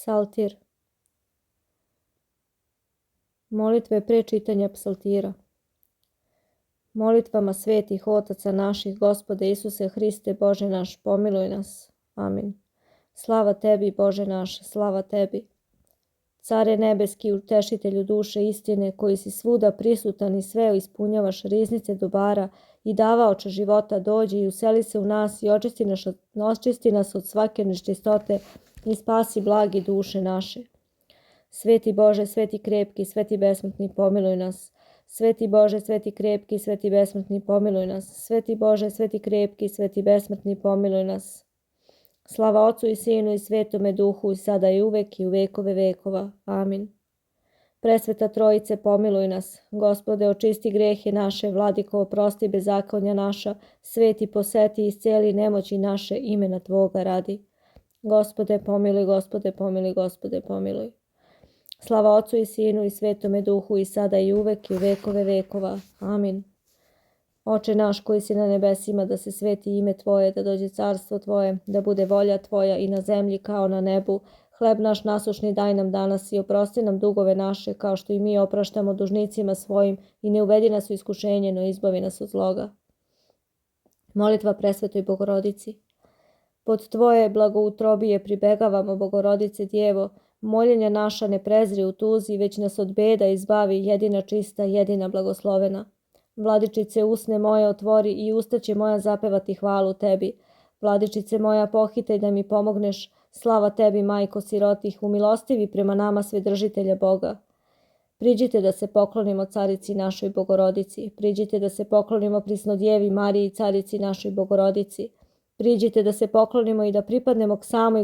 Psaltir. Molitve pre čitanja psaltira. Molitvama svetih otaca naših, Gospode Isuse Hriste, Bože naš, pomiluj nas. Amin. Slava tebi, Bože naš, slava tebi. Care nebeski, utešitelju duše istine, koji si svuda prisutan i sve ispunjavaš riznice dobara i davaoče života, dođi i useli se u nas i očisti nas od svake nečistote i spasi blagi duše naše. Sveti Bože, sveti krepki, sveti besmrtni, pomiluj nas. Sveti Bože, sveti krepki, sveti besmrtni, pomiluj nas. Sveti Bože, sveti krepki, sveti besmrtni, pomiluj nas. Slava Otcu i Sinu i Svetome Duhu, i sada i uvek i u vekove vekova. Amin. Presveta Trojice, pomiluj nas. Gospode, očisti grehe naše, Vladiko, oprosti bezakonja naša, sveti poseti i isceli nemoći naše, imena Tvoga radi. Gospode, pomiluj, Gospode, pomiluj, Gospode, pomiluj. Slava Otcu i Sinu i Svetome Duhu, i sada i uvek i u vekove vekova. Amin. Oče naš koji si na nebesima, da se sveti ime Tvoje, da dođe carstvo Tvoje, da bude volja Tvoja i na zemlji kao na nebu. Hleb naš nasušni daj nam danas i oprosti nam dugove naše, kao što i mi opraštamo dužnicima svojim, i ne uvedi nas u iskušenje, no izbavi nas od zloga. Molitva Presvetoj Bogorodici. Pod Tvoje blagoutrobije pribegavamo, Bogorodice Djevo, moljenja naša ne prezri u tuzi, već nas od beda izbavi, jedina čista, jedina blagoslovena. Vladičice, usne moje otvori i usta će moja zapevati hvalu Tebi. Vladičice moja, pohitaj da mi pomogneš, slava Tebi, majko sirotih, umilostivi prema nama Svedržitelja Boga. Priđite da se poklonimo carici našoj Bogorodici, priđite da se poklonimo Prisnodjevi Mariji, carici našoj Bogorodici. Priđite da se poklonimo i da pripadnemo k samoj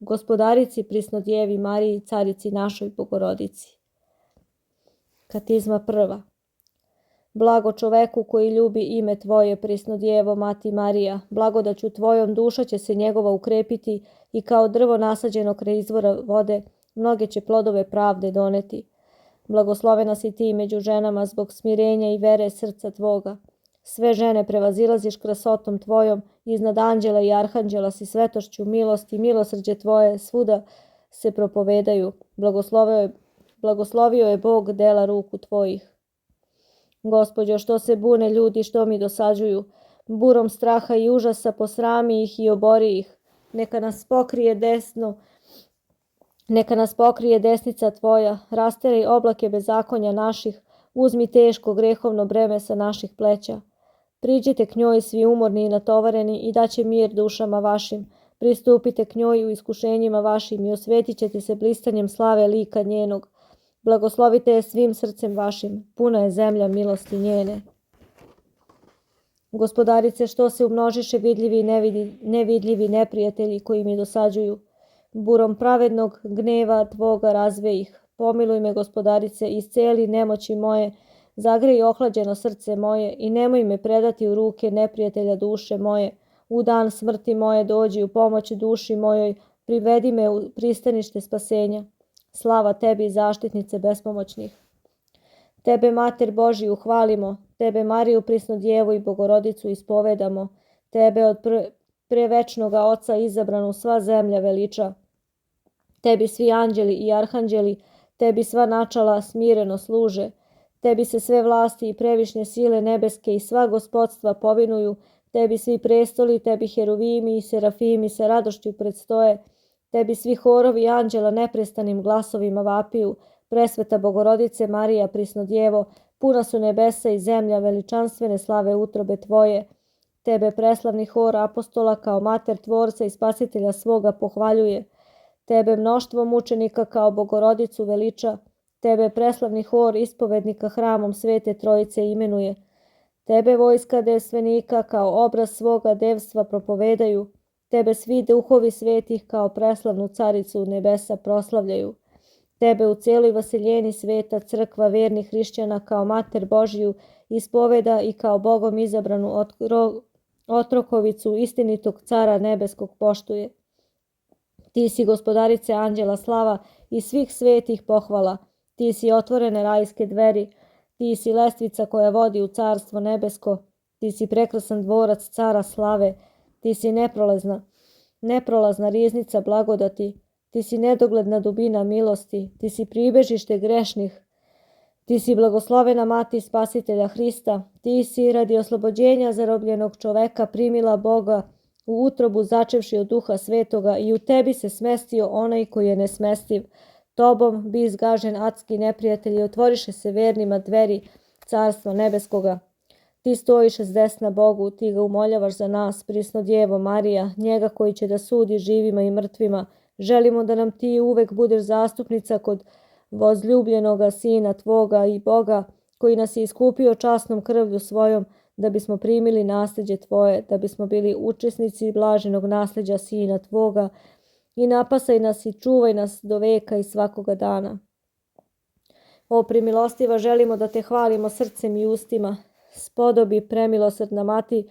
gospodarici Prisnodjevi Mariji, carici našoj Bogorodici. Katizma prva. Blago čoveku koji ljubi ime Tvoje, Prisnodjevo, Mati Marija, blagodaću Tvojom duša će se njegova ukrepiti i kao drvo nasađeno kraj izvora vode, mnoge će plodove pravde doneti. Blagoslovena si Ti među ženama zbog smirenja i vere srca Tvoga. Sve žene prevazilaziš krasotom Tvojom, iznad anđela i arhanđela si svetošću, milost i milosrđe Tvoje svuda se propovedaju. Blagoslovio je Bog dela ruku Tvojih. Gospođo, što se bune ljudi, što mi dosađuju, burom straha i užasa posrami ih i obori ih. Neka nas pokrije desnica Tvoja, rasteraj oblake bezakonja naših, uzmi teško grehovno breme sa naših pleća. Priđite k njoj svi umorni i natovareni i daće mir dušama vašim. Pristupite k njoj u iskušenjima vašim i osvetit ćete se blistanjem slave lika njenog. Blagoslovite je svim srcem vašim, puna je zemlja milosti njene. Gospodarice, što se umnožiše vidljivi i nevidljivi neprijatelji koji mi dosađuju. Burom pravednog gneva Tvoga razve ih. Pomiluj me, Gospodarice, isceli nemoći moje, zagrej ohlađeno srce moje i nemoj me predati u ruke neprijatelja duše moje. U dan smrti moje dođi u pomoć duši mojoj, privedi me u pristanište spasenja. Slava Tebi, zaštitnice bespomoćnih. Tebe, Mater Božiju, hvalimo, Tebe, Mariju Prisnodjevu i Bogorodicu, ispovedamo, Tebe od prevečnoga Oca izabranu sva zemlja veliča. Tebi svi anđeli i arhanđeli, Tebi sva načala smireno služe, Tebi se sve vlasti i previšnje sile nebeske i sva gospodstva povinuju, Tebi svi prestoli, Tebi heruvimi i serafimi sa radošću predstoje, Tebi svi horovi anđela neprestanim glasovima vapiju. Presveta Bogorodice Marija Prisnodjevo, puna su nebesa i zemlja veličanstvene slave utrobe Tvoje. Tebe preslavni hor apostola kao mater Tvorca i Spasitelja svoga pohvaljuje. Tebe mnoštvo mučenika kao Bogorodicu veliča. Tebe preslavni hor ispovednika hramom Svete Trojice imenuje. Tebe vojska devstvenika kao obraz svoga devstva propovedaju. Tebe svi duhovi svetih kao preslavnu caricu nebesa proslavljaju. Tebe u cijeloj vaseljeni sveta crkva vernih hrišćana kao Mater Božiju ispoveda i kao Bogom izabranu otrokovicu istinitog cara nebeskog poštuje. Ti si, Gospodarice anđela slava i svih svetih pohvala. Ti si otvorene rajske dveri. Ti si lestvica koja vodi u carstvo nebesko. Ti si prekrasan dvorac cara slave. Ti si neprolazna riznica blagodati. ti si nedogledna dubina milosti, ti si pribežište grešnih, ti si blagoslovena mati spasitelja Hrista, ti si radi oslobođenja zarobljenog čoveka primila Boga u utrobu začevši od Duha Svetoga i u tebi se smestio onaj koji je nesmestiv. Tobom bi izgažen adski neprijatelj i otvoriše se vernima dveri carstva nebeskoga. Ti stojiše s desna Bogu, ti ga umoljavaš za nas, prisno Djevo Marija, njega koji će da sudi živima i mrtvima. Želimo da nam ti uvek budeš zastupnica kod vozljubljenoga Sina tvoga i Boga, koji nas je iskupio časnom krvlju svojom, da bismo primili nasljeđe tvoje, da bismo bili učesnici blaženog nasljeđa Sina tvoga, i napasaj nas i čuvaj nas do veka i svakoga dana. O primilostiva, želimo da te hvalimo srcem i ustima. Spodobi, premilosrdna mati,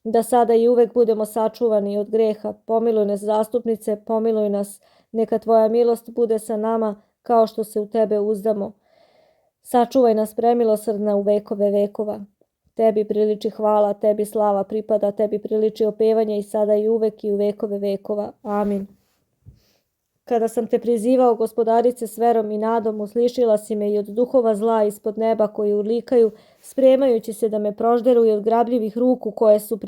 da sada i uvek budemo sačuvani od greha. Pomiluj nas, zastupnice, pomiluj nas, neka tvoja milost bude sa nama kao što se u tebe uzdamo. Sačuvaj nas, premilosrdna, u vekove vekova. Tebi priliči hvala, tebi slava pripada, tebi priliči opevanje i sada i uvek i u vekove vekova. Amin. Kada sam te prizivao, Gospodarice, s verom i nadom, uslišila si me i od duhova zla ispod neba koji urlikaju, spremajući se da me prožderu, i od grabljivih ruku koje su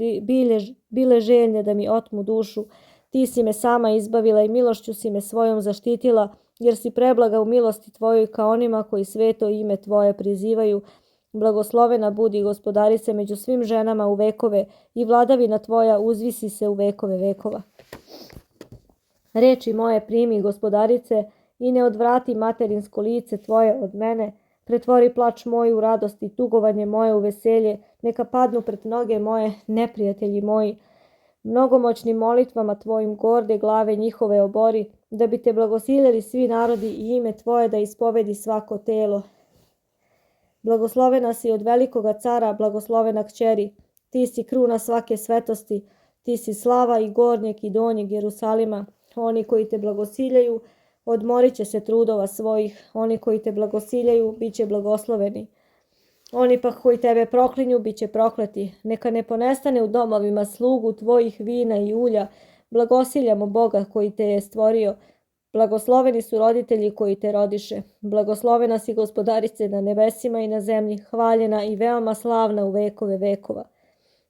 bile željne da mi otmu dušu. Ti si me sama izbavila i milošću si me svojom zaštitila, jer si preblaga u milosti tvojoj ka onima koji sveto ime tvoje prizivaju. Blagoslovena budi, Gospodarice, među svim ženama u vekove, i vladavina tvoja uzvisi se u vekove vekova. Reči moje primi, Gospodarice, i ne odvrati materinsko lice tvoje od mene. Pretvori plač moj u radost i tugovanje moje u veselje. Neka padnu pred noge moje neprijatelji moji. Mnogomoćnim molitvama tvojim gorde glave njihove obori, da bi te blagosiljeli svi narodi i ime tvoje da ispovedi svako telo. Blagoslovena si od velikoga cara, blagoslovena kćeri. Ti si kruna svake svetosti, ti si slava i gornjeg i donjeg Jerusalima. Oni koji te blagosiljaju, odmorit će se trudova svojih. Oni koji te blagosiljaju, bit će blagosloveni. Oni pak koji tebe proklinju, bit će prokleti. Neka ne ponestane u domovima slugu tvojih vina i ulja. Blagosiljamo Boga koji te je stvorio. Blagosloveni su roditelji koji te rodiše. Blagoslovena si, Gospodarice, na nebesima i na zemlji, hvaljena i veoma slavna u vekove vekova.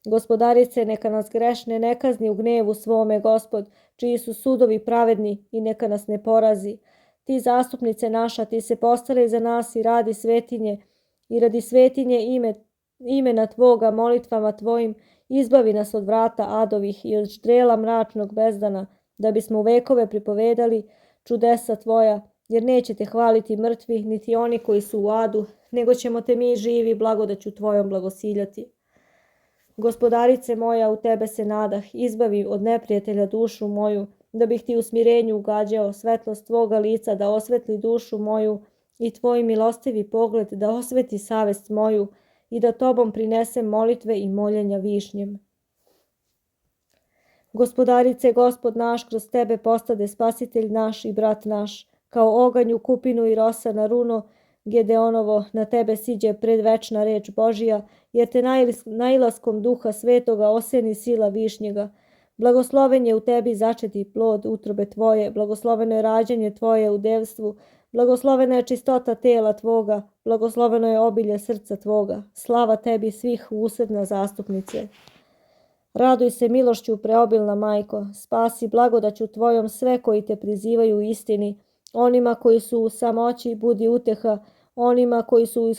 Gospodarice, neka nas grešne ne kazni u gnevu svome, Gospod, čiji su sudovi pravedni, i neka nas ne porazi. Ti, zastupnice naša, ti se postaraj za nas i radi svetinje, i radi svetinje imena tvoga molitvama tvojim izbavi nas od vrata adovih i od ždrela mračnog bezdana, da bismo u vekove pripovedali čudesa tvoja, jer neće te hvaliti mrtvi, niti oni koji su u adu, nego ćemo te mi živi blagodaću tvojom blagosiljati. Gospodarice moja, u tebe se nadah, izbavi od neprijatelja dušu moju, da bih ti u smirenju ugađao, svetlost tvoga lica da osvetli dušu moju i tvoj milostivi pogled da osveti savest moju, i da tobom prinesem molitve i moljenja višnjem. Gospodarice, Gospod naš, kroz tebe postade spasitelj naš i brat naš, kao oganj u kupinu i rosa na runo Gedeonovo, na tebe siđe predvečna reč Božija, jer te nailaskom Duha Svetoga oseni sila višnjega. Blagosloven je u tebi začeti plod utrobe tvoje, blagosloveno je rađanje tvoje u devstvu, blagoslovena je čistota tela tvoga, blagosloveno je obilje srca tvoga. Slava tebi svih usredna zastupnice. Raduj se milošću preobilna majko, spasi blagodaću tvojom sve koji te prizivaju u istini. Onima koji su u samoći budi uteha, onima koji su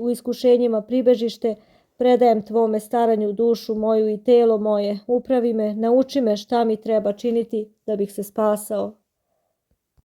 u iskušenjima pribežište, predajem tvome staranju dušu moju i telo moje. Upravi me, nauči me šta mi treba činiti da bih se spasao.